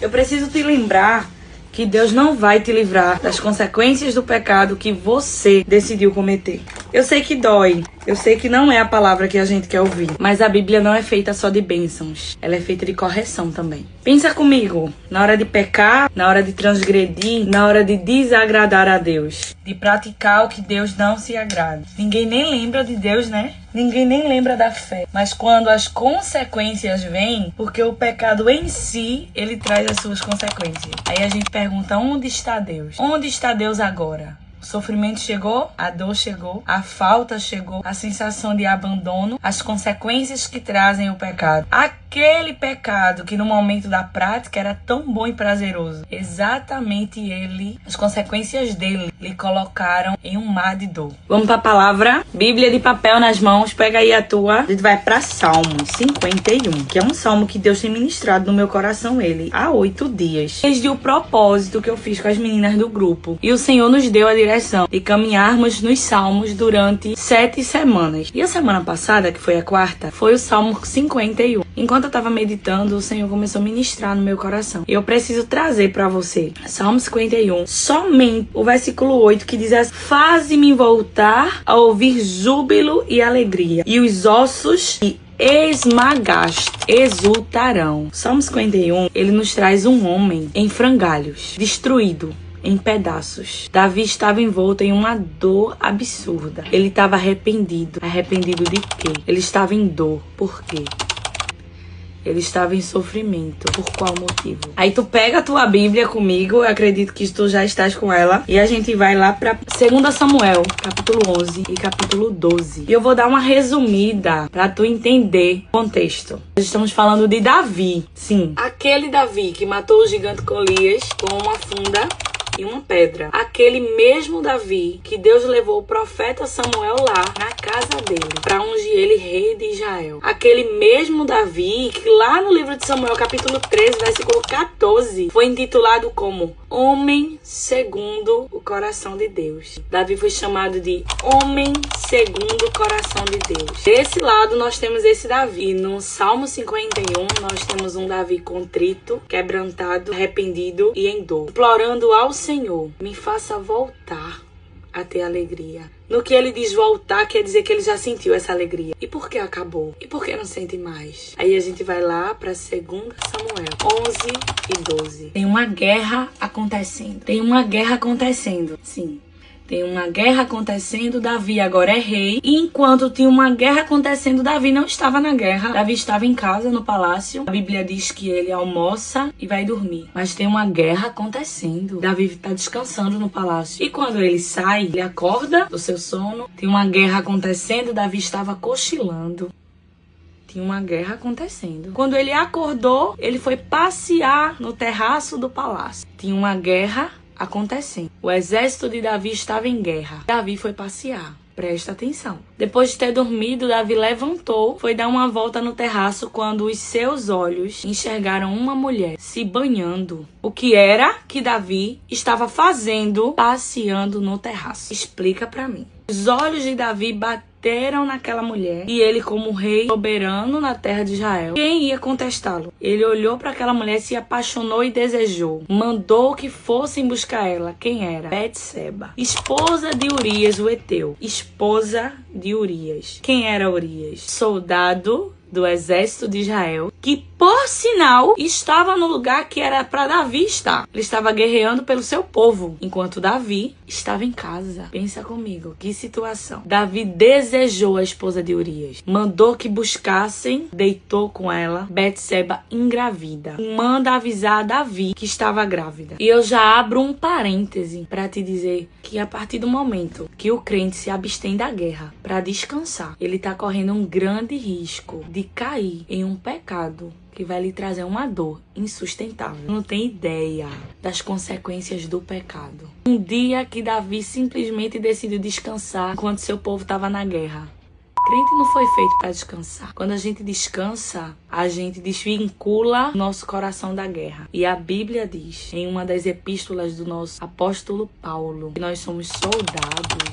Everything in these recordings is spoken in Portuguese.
Eu preciso te lembrar que Deus não vai te livrar das consequências do pecado que você decidiu cometer. Eu sei que dói, eu sei que não é a palavra que a gente quer ouvir, mas a Bíblia não é feita só de bênçãos, ela é feita de correção também. Pensa comigo, na hora de pecar, na hora de transgredir, na hora de desagradar a Deus, de praticar o que Deus não se agrada. Ninguém nem lembra de Deus, né? Ninguém nem lembra da fé. Mas quando as consequências vêm, porque o pecado em si, ele traz as suas consequências. Aí a gente pergunta, onde está Deus? Onde está Deus agora? O sofrimento chegou, a dor chegou, a falta chegou, a sensação de abandono, as consequências que trazem o pecado. Aquele pecado que no momento da prática era tão bom e prazeroso. Exatamente as consequências dele, lhe colocaram em um mar de dor. Vamos para a palavra? Bíblia de papel nas mãos, pega aí a tua. A gente vai para Salmo 51, que é um salmo que Deus tem ministrado no meu coração há 8 dias. Desde o propósito que eu fiz com as meninas do grupo. E o Senhor nos deu a direção de caminharmos nos salmos durante 7 semanas. E a semana passada, que foi a quarta, foi o Salmo 51. Enquanto eu estava meditando, o Senhor começou a ministrar no meu coração. E eu preciso trazer para você Salmo 51, somente o versículo 8, que diz assim: faze-me voltar a ouvir júbilo e alegria, e os ossos que esmagaste exultarão. Salmo 51, ele nos traz um homem em frangalhos, destruído, em pedaços. Davi estava envolto em uma dor absurda. Ele estava arrependido. Arrependido de quê? Ele estava em dor. Por quê? Ele estava em sofrimento. Por qual motivo? Aí tu pega a tua Bíblia comigo, eu acredito que tu já estás com ela, e a gente vai lá para 2 Samuel, capítulo 11 e capítulo 12. E eu vou dar uma resumida para tu entender o contexto. Nós estamos falando de Davi. Sim, aquele Davi que matou o gigante Golias com uma funda e uma pedra. Aquele mesmo Davi que Deus levou o profeta Samuel lá na casa dele para ungir ele rei de Israel. Aquele mesmo Davi que lá no livro de Samuel, capítulo 13, versículo 14, foi intitulado como Homem segundo o coração de Deus. Davi foi chamado de Homem segundo o coração de Deus. Desse lado nós temos esse Davi. No Salmo 51 nós temos um Davi contrito, quebrantado, arrependido e em dor, implorando ao Senhor, me faça voltar a ter alegria. No que ele diz voltar, quer dizer que ele já sentiu essa alegria. E por que acabou? E por que não sente mais? Aí a gente vai lá para 2 Samuel 11 e 12. Tem uma guerra acontecendo. Sim. Tem uma guerra acontecendo, Davi agora é rei. E enquanto tinha uma guerra acontecendo, Davi não estava na guerra. Davi estava em casa, no palácio. A Bíblia diz que ele almoça e vai dormir. Mas tem uma guerra acontecendo. Davi está descansando no palácio. E quando ele sai, ele acorda do seu sono. Tem uma guerra acontecendo, Davi estava cochilando. Tinha uma guerra acontecendo. Quando ele acordou, ele foi passear no terraço do palácio. Tinha uma guerra acontecendo. O exército de Davi estava em guerra. Davi foi passear. Presta atenção. Depois de ter dormido, Davi levantou, foi dar uma volta no terraço quando os seus olhos enxergaram uma mulher se banhando. O que era que Davi estava fazendo passeando no terraço? Explica pra mim. Os olhos de Davi bateram naquela mulher e ele, como rei soberano na terra de Israel, quem ia contestá-lo? Ele olhou para aquela mulher, se apaixonou e desejou. Mandou que fossem buscar ela. Quem era? Betseba, esposa de Urias, o heteu. Esposa de Urias. Quem era Urias? Soldado do exército de Israel, que por sinal estava no lugar que era para Davi estar. Ele estava guerreando pelo seu povo, enquanto Davi estava em casa. Pensa comigo, que situação. Davi desejou a esposa de Urias, mandou que buscassem, deitou com ela. Betseba engravida, manda avisar a Davi que estava grávida. E eu já abro um parêntese para te dizer que a partir do momento que o crente se abstém da guerra para descansar, ele está correndo um grande risco de cair em um pecado que vai lhe trazer uma dor insustentável. Não tem ideia das consequências do pecado. Um dia que Davi simplesmente decidiu descansar enquanto seu povo estava na guerra. Crente não foi feito para descansar. Quando a gente descansa, a gente desvincula nosso coração da guerra. E a Bíblia diz, em uma das epístolas do nosso apóstolo Paulo, que nós somos soldados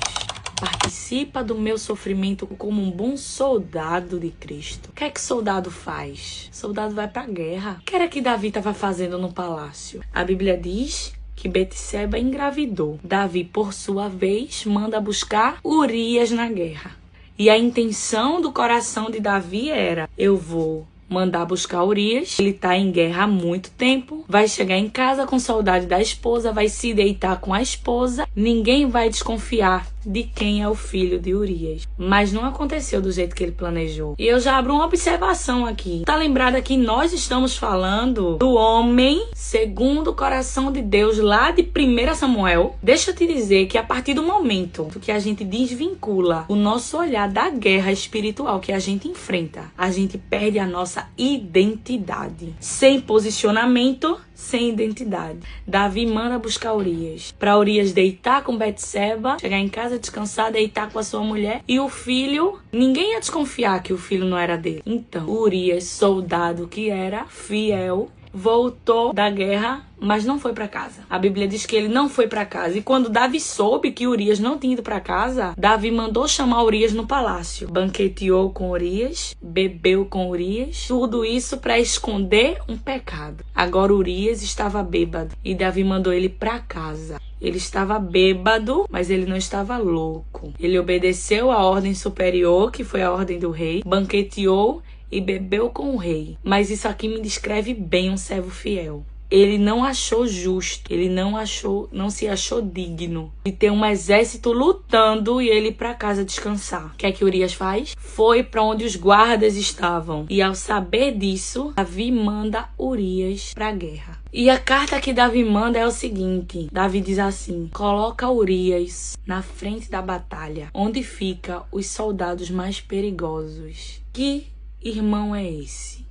participa do meu sofrimento como um bom soldado de Cristo. O que é que soldado faz? Soldado vai pra guerra. O que era que Davi estava fazendo no palácio? A Bíblia diz que Betseba engravidou. Davi, por sua vez, manda buscar Urias na guerra. E a intenção do coração de Davi era: eu vou mandar buscar Urias, ele tá em guerra há muito tempo, vai chegar em casa com saudade da esposa, vai se deitar com a esposa, ninguém vai desconfiar de quem é o filho de Urias. Mas não aconteceu do jeito que ele planejou. E eu já abro uma observação aqui. Tá lembrada que nós estamos falando do homem segundo o coração de Deus lá de 1 Samuel? Deixa eu te dizer que a partir do momento que a gente desvincula o nosso olhar da guerra espiritual que a gente enfrenta, a gente perde a nossa identidade. Sem posicionamento, sem identidade. Davi manda buscar Urias, para Urias deitar com Betseba, chegar em casa, descansar, deitar com a sua mulher, e o filho, ninguém ia desconfiar que o filho não era dele. Então, Urias, soldado que era, fiel, voltou da guerra, mas não foi para casa. A Bíblia diz que ele não foi para casa. E quando Davi soube que Urias não tinha ido para casa, Davi mandou chamar Urias no palácio. Banqueteou com Urias, bebeu com Urias. Tudo isso para esconder um pecado. Agora Urias estava bêbado e Davi mandou ele para casa. Ele estava bêbado, mas ele não estava louco. Ele obedeceu a ordem superior, que foi a ordem do rei, banqueteou e bebeu com o rei. Mas isso aqui me descreve bem um servo fiel. Ele não achou justo, ele não se achou digno de ter um exército lutando e ele ir para casa descansar. O que é que Urias faz? Foi para onde os guardas estavam. E ao saber disso, Davi manda Urias para a guerra. E a carta que Davi manda é o seguinte: Davi diz assim: coloca Urias na frente da batalha, onde fica os soldados mais perigosos. Que irmão é esse?